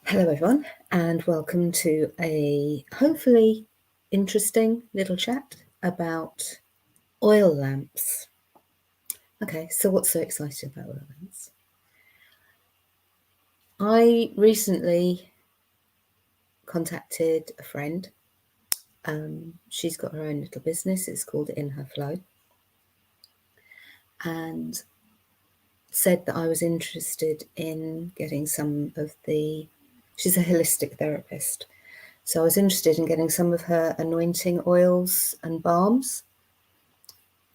Hello, everyone, and welcome to a hopefully interesting little chat about oil lamps. Okay, so what's so exciting about oil lamps? I recently contacted a friend. She's got her own little business, it's called In Her Flow, and said that I was interested in getting some of she's a holistic therapist. So I was interested in getting some of her anointing oils and balms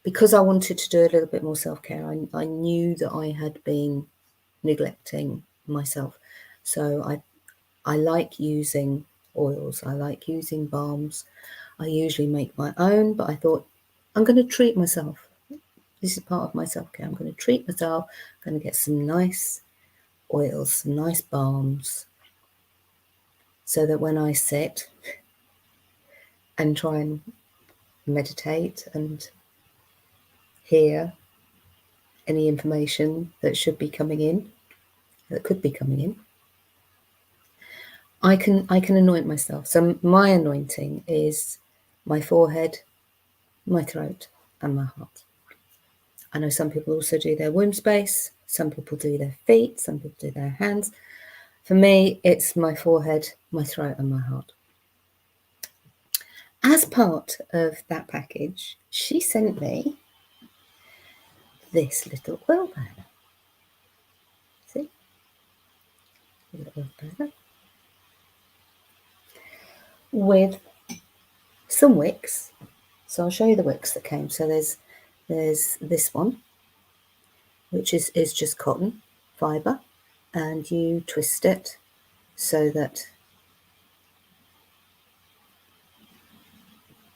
because I wanted to do a little bit more self-care. I knew that I had been neglecting myself. So I like using oils. I like using balms. I usually make my own, but I thought I'm going to treat myself. This is part of my self-care. I'm going to treat myself. I'm going to get some nice oils, some nice balms, so that when I sit and try and meditate and hear any information that should be coming in, that could be coming in, I can anoint myself. So my anointing is my forehead, my throat, and my heart. I know some people also do their womb space, some people do their feet, some people do their hands. For me, it's my forehead, my throat, and my heart. As part of that package, she sent me this little oil bag. See? Little oil bag. With some wicks. So I'll show you the wicks that came. So there's this one, which is just cotton fibre, and you twist it so that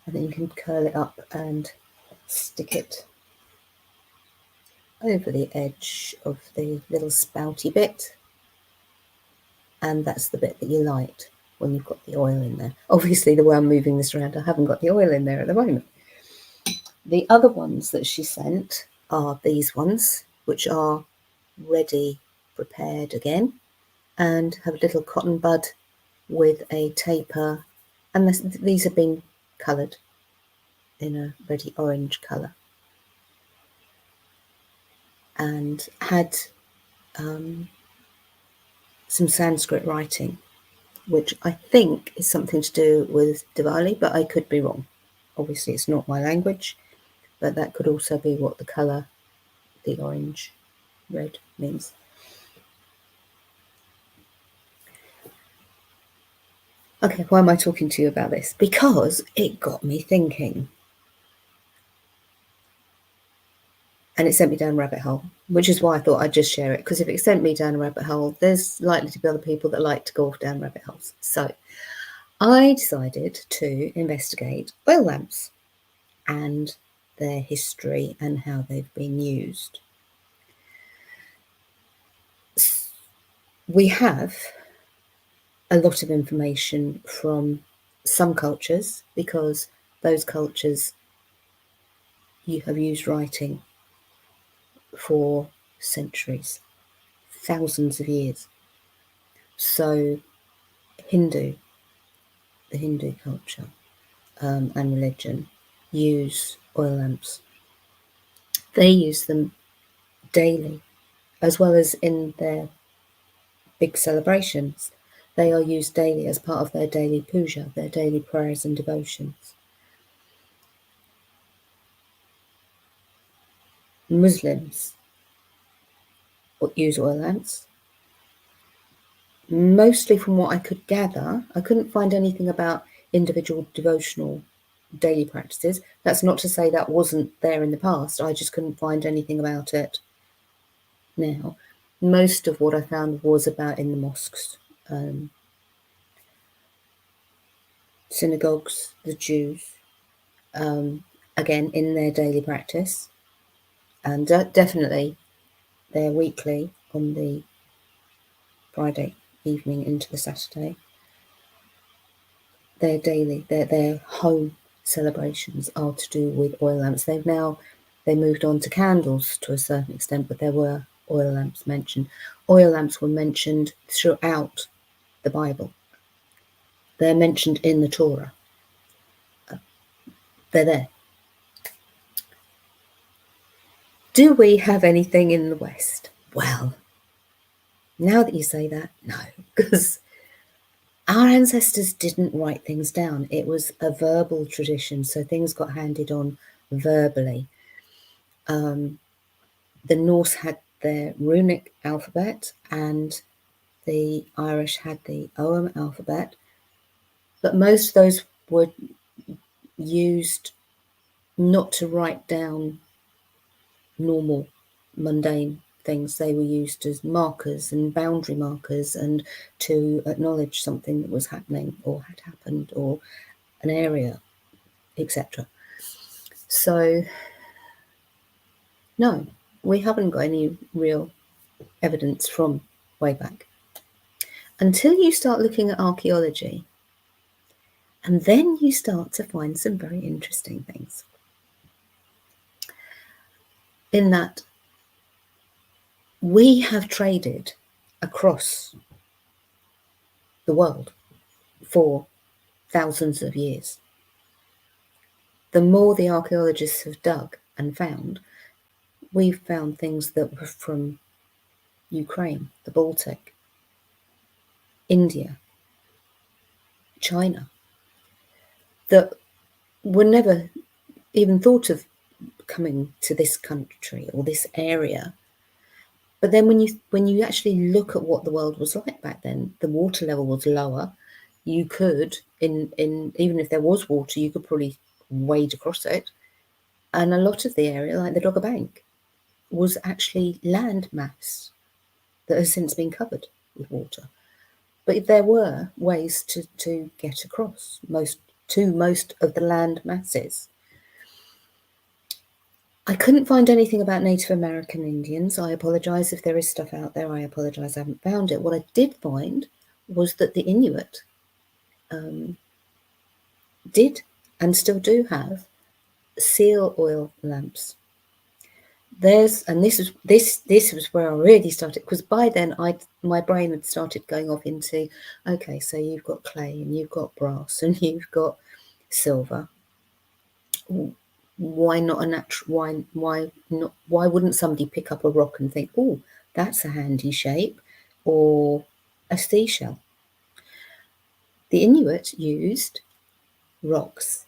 and then you can curl it up and stick it over the edge of the little spouty bit, and that's the bit that you light when you've got the oil in there. Obviously, the way I'm moving this around, I haven't got the oil in there at the moment. The other ones that she sent are these ones, which are ready, prepared again, and have a little cotton bud with a taper, and these have been coloured in a ready orange colour, and had some Sanskrit writing, which I think is something to do with Diwali, but I could be wrong. Obviously, it's not my language, but that could also be what the colour, the orange, red, means. Okay, why am I talking to you about this? Because it got me thinking. And it sent me down a rabbit hole, which is why I thought I'd just share it, because if it sent me down a rabbit hole, there's likely to be other people that like to go off down rabbit holes. So I decided to investigate oil lamps and their history and how they've been used. We have a lot of information from some cultures, because those cultures you have used writing for centuries, thousands of years. So the Hindu culture and religion use oil lamps. They use them daily, as well as in their big celebrations. They are used daily as part of their daily puja, their daily prayers and devotions. Muslims use oil lamps. Mostly from what I could gather, I couldn't find anything about individual devotional daily practices. That's not to say that wasn't there in the past. I just couldn't find anything about it now. Most of what I found was about in the mosques, synagogues, the Jews, again, in their daily practice. And definitely they're weekly on the Friday evening into the Saturday. Their daily, their home celebrations are to do with oil lamps. They moved on to candles to a certain extent, but there were oil lamps mentioned. Oil lamps were mentioned throughout the Bible. They're mentioned in the Torah. They're there. Do we have anything in the West? Well, now that you say that, no, because our ancestors didn't write things down. It was a verbal tradition, so things got handed on verbally. The Norse had their runic alphabet and the Irish had the Ogham alphabet, but most of those were used not to write down normal, mundane things. They were used as markers and boundary markers and to acknowledge something that was happening or had happened or an area, etc. So, no, we haven't got any real evidence from way back. Until you start looking at archaeology, and then you start to find some very interesting things. In that we have traded across the world for thousands of years. The more the archaeologists have dug and found, we've found things that were from Ukraine, the Baltic, India, China, that were never even thought of coming to this country or this area. But then when you actually look at what the world was like back then, the water level was lower. You could, in even if there was water, you could probably wade across it. And a lot of the area, like the Dogger Bank, was actually land mass that has since been covered with water. But there were ways to get across most of the land masses. I couldn't find anything about Native American Indians. I apologise if there is stuff out there. I apologise I haven't found it. What I did find was that the Inuit did and still do have seal oil lamps. This was where I really started, because by then my brain had started going off into, okay, so you've got clay and you've got brass and you've got silver. Why not a natural? Why wouldn't somebody pick up a rock and think, oh, that's a handy shape, or a seashell? The Inuit used rocks.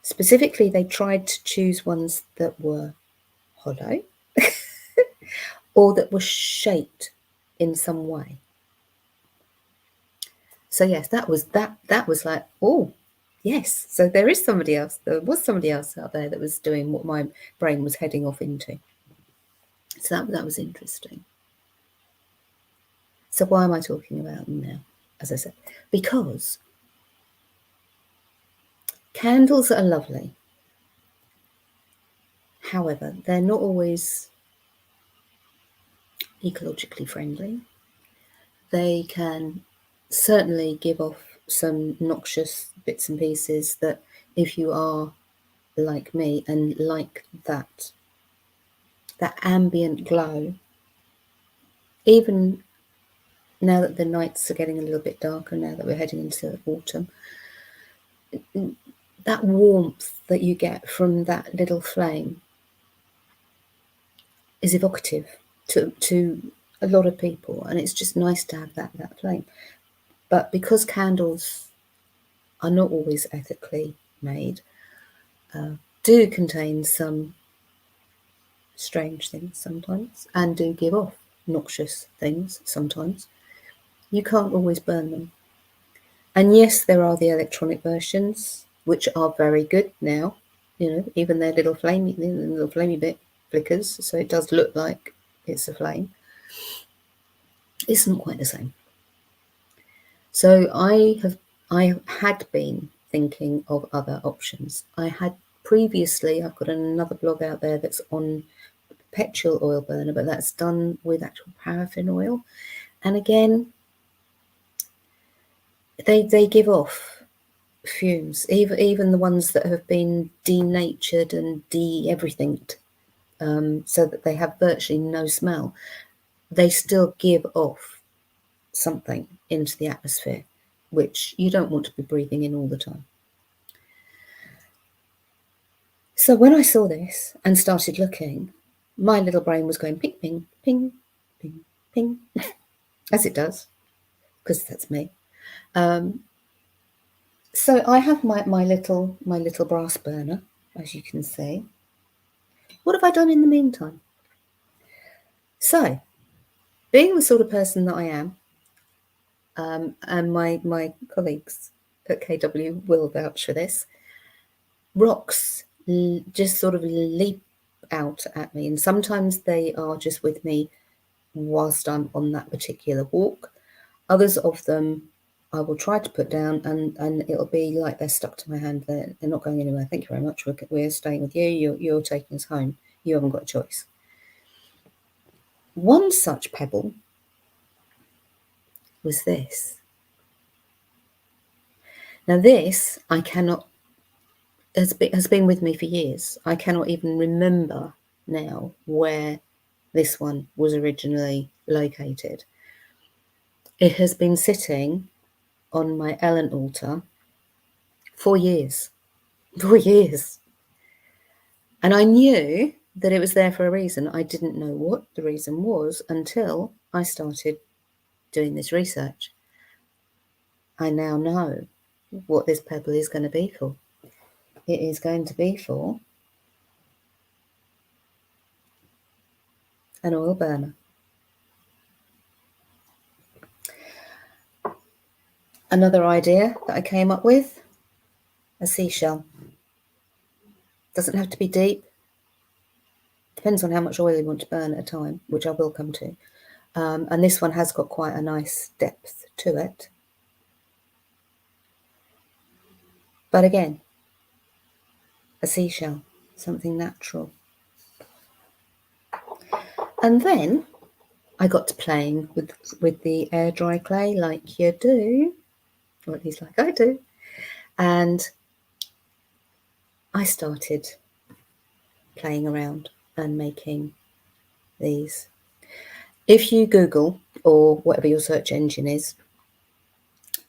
Specifically, they tried to choose ones that were hollow or that were shaped in some way. So yes, that was like, oh yes, so there was somebody else out there that was doing what my brain was heading off into. So that was interesting. So why am I talking about them now? As I said, because candles are lovely. However, they're not always ecologically friendly. They can certainly give off some noxious bits and pieces that, if you are like me and like that ambient glow, even now that the nights are getting a little bit darker, now that we're heading into autumn, that warmth that you get from that little flame is evocative to a lot of people, and it's just nice to have that flame. But because candles are not always ethically made, do contain some strange things sometimes, and do give off noxious things sometimes, you can't always burn them. And yes, there are the electronic versions, which are very good now. Even their little flamey bit flickers, so it does look like it's a flame. It's not quite the same. So I had been thinking of other options. I've got another blog out there that's on perpetual oil burner, but that's done with actual paraffin oil. And again, they give off fumes, even the ones that have been denatured and de-everythinged, so that they have virtually no smell. They still give off something into the atmosphere, which you don't want to be breathing in all the time. So when I saw this and started looking, my little brain was going ping, ping, ping, ping, ping, as it does, because that's me. So I have my little brass burner, as you can see. What have I done in the meantime? So, being the sort of person that I am, and my colleagues at KW will vouch for this, rocks just sort of leap out at me, and sometimes they are just with me whilst I'm on that particular walk. Others of them I will try to put down, and it'll be like they're stuck to my hand. They're not going anywhere. Thank you very much. We're staying with you. You're taking us home. You haven't got a choice. One such pebble was this. Now this I cannot has been with me for years. I cannot even remember now where this one was originally located. It has been sitting on my Ellen altar for years. 4 years. And I knew that it was there for a reason. I didn't know what the reason was until I started doing this research. I now know what this pebble is going to be for. It is going to be for an oil burner. Another idea that I came up with, a seashell. Doesn't have to be deep. Depends on how much oil you want to burn at a time, which I will come to. And this one has got quite a nice depth to it. But again, a seashell, something natural. And then I got to playing with the air dry clay like you do, or at least like I do. And I started playing around and making these. If you Google, or whatever your search engine is,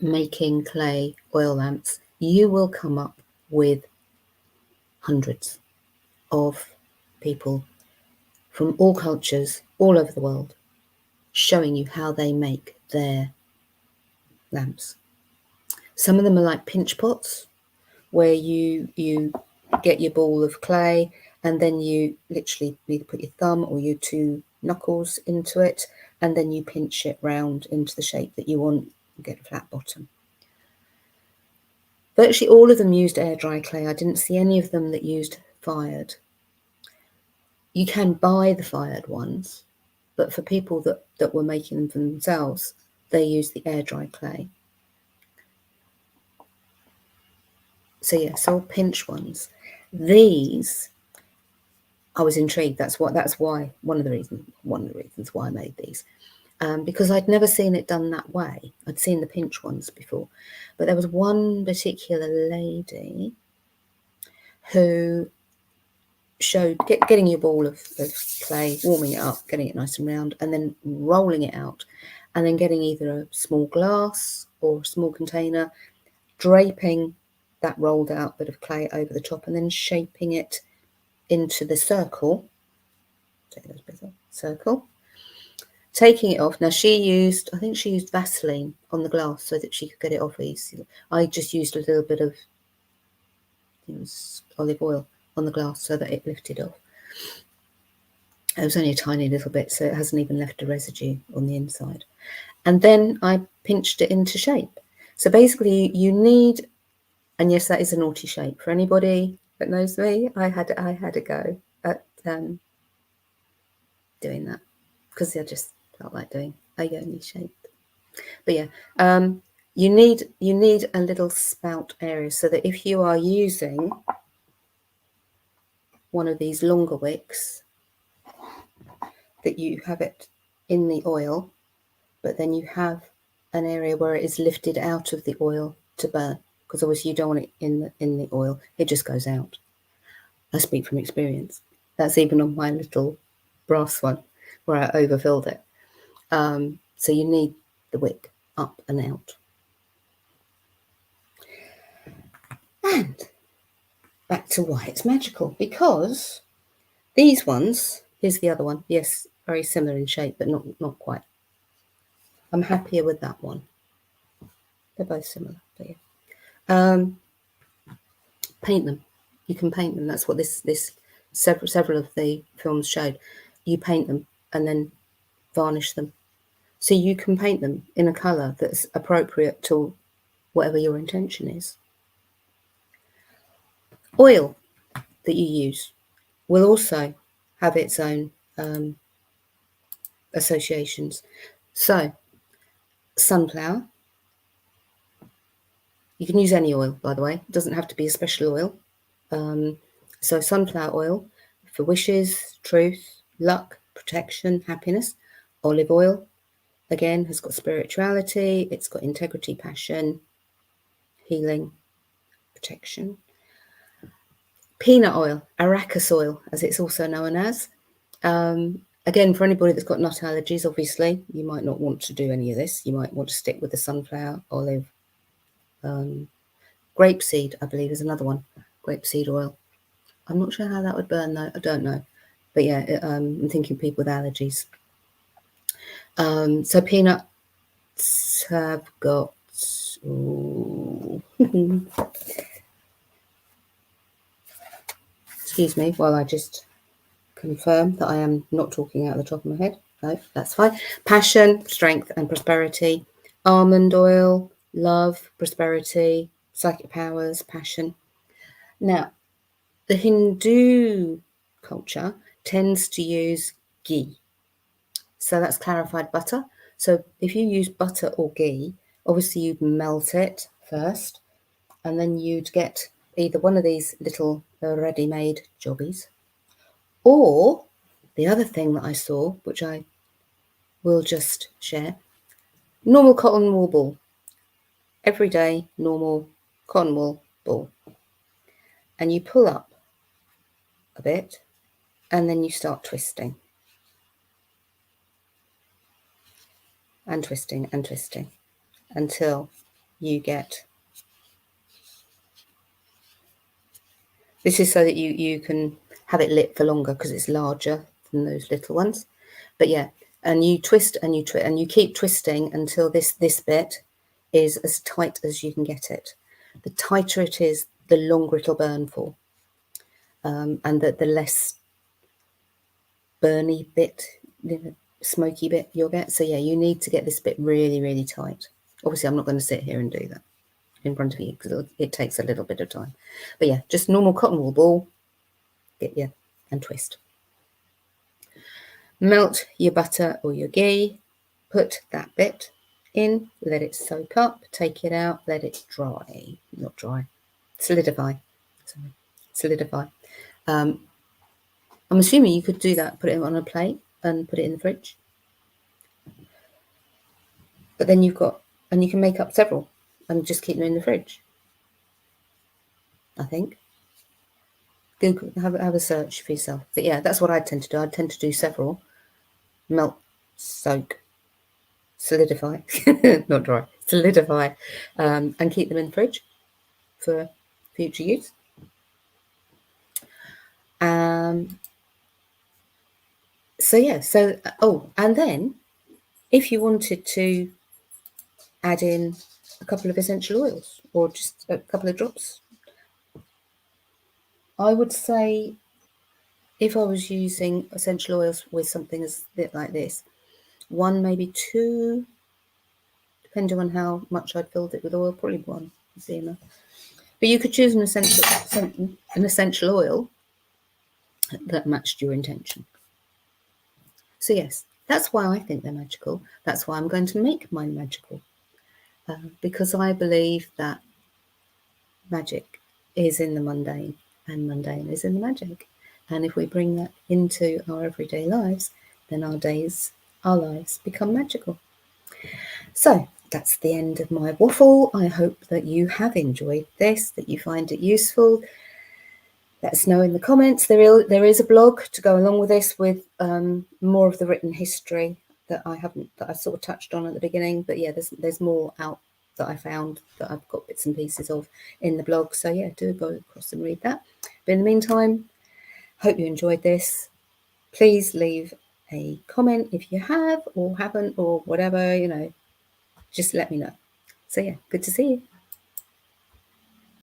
making clay oil lamps, you will come up with hundreds of people from all cultures, all over the world, showing you how they make their lamps. Some of them are like pinch pots, where you get your ball of clay and then you literally either put your thumb or your 2 knuckles into it, and then you pinch it round into the shape that you want and get a flat bottom. Virtually all of them used air dry clay. I didn't see any of them that used fired. You can buy the fired ones, but for people that were making them for themselves, they used the air dry clay. So yes, all pinch ones. These, I was intrigued. That's why one of the reasons why I made these, because I'd never seen it done that way. I'd seen the pinch ones before, but there was one particular lady who showed getting your ball of clay, warming it up, getting it nice and round, and then rolling it out, and then getting either a small glass or a small container, draping that rolled out bit of clay over the top, and then shaping it into the circle. Take those bits off. Circle. Taking it off. Now I think she used Vaseline on the glass so that she could get it off easily. I just used a little bit of olive oil on the glass so that it lifted off. It was only a tiny little bit, so it hasn't even left a residue on the inside. And then I pinched it into shape. So basically you need, and yes, that is a naughty shape. For anybody that knows me, I had a go at doing that because I just felt like doing a yoni shape. But yeah, you need a little spout area so that if you are using one of these longer wicks, that you have it in the oil, but then you have an area where it is lifted out of the oil to burn, because obviously you don't want it in the oil. It just goes out. I speak from experience. That's even on my little brass one where I overfilled it. So you need the wick up and out. And back to why it's magical, because these ones, here's the other one, yes, very similar in shape, but not quite. I'm happier with that one. They're both similar, but yeah. Paint them. You can paint them. That's what this several of the films showed. You paint them and then varnish them. So you can paint them in a colour that's appropriate to whatever your intention is. Oil that you use will also have its own associations. So, sunflower. You can use any oil, by the way. It doesn't have to be a special oil. So sunflower oil for wishes, truth, luck, protection, happiness. Olive oil, again, has got spirituality. It's got integrity, passion, healing, protection. Peanut oil, arachis oil, as it's also known as. Again, for anybody that's got nut allergies, obviously, you might not want to do any of this. You might want to stick with the sunflower, olive. Grapeseed, I believe, is another one. Grapeseed oil. I'm not sure how that would burn, though. I don't know. But yeah, I'm thinking people with allergies. So peanuts have got... Excuse me while I just confirm that I am not talking out of the top of my head. No, that's fine. Passion, strength and prosperity. Almond oil, love, prosperity, psychic powers, passion. Now, the Hindu culture tends to use ghee. So that's clarified butter. So if you use butter or ghee, obviously you'd melt it first, and then you'd get either one of these little ready-made jobbies, or the other thing that I saw, which I will just share, normal cotton wool ball. Everyday normal cotton wool ball. And you pull up a bit, and then you start twisting. And twisting and twisting until you get... This is so that you can have it lit for longer because it's larger than those little ones. But yeah, and you twist and you twist and you keep twisting until this bit is as tight as you can get it. The tighter it is, the longer it'll burn for, and the less burny bit, smoky bit you'll get. So yeah, you need to get this bit really, really tight. Obviously, I'm not going to sit here and do that in front of you because it takes a little bit of time. But yeah, just normal cotton wool ball, get you and twist. Melt your butter or your ghee, put that bit in, let it soak up, take it out, let it dry. Not dry, solidify. Sorry, solidify. I'm assuming you could do that, put it on a plate and put it in the fridge. But then you can make up several and just keep them in the fridge, I think. Google, have a search for yourself. But yeah, that's what I tend to do. I tend to do several. Melt, soak, solidify, not dry, solidify, and keep them in the fridge for future use. So yeah, and then if you wanted to add in a couple of essential oils or just a couple of drops, I would say if I was using essential oils with something as bit like this, 1, maybe 2, depending on how much I'd filled it with oil, probably 1 would be enough. But you could choose an essential oil that matched your intention. So yes, that's why I think they're magical. That's why I'm going to make mine magical. Because I believe that magic is in the mundane and mundane is in the magic. And if we bring that into our everyday lives, then our lives become magical. So that's the end of my waffle. I hope that you have enjoyed this, that you find it useful. Let us know in the comments. There is a blog to go along with this with more of the written history that I sort of touched on at the beginning. But yeah, there's more out that I found that I've got bits and pieces of in the blog. So yeah, do go across and read that. But in the meantime, hope you enjoyed this. Please leave a comment if you have or haven't or whatever, just let me know. So yeah, good to see you.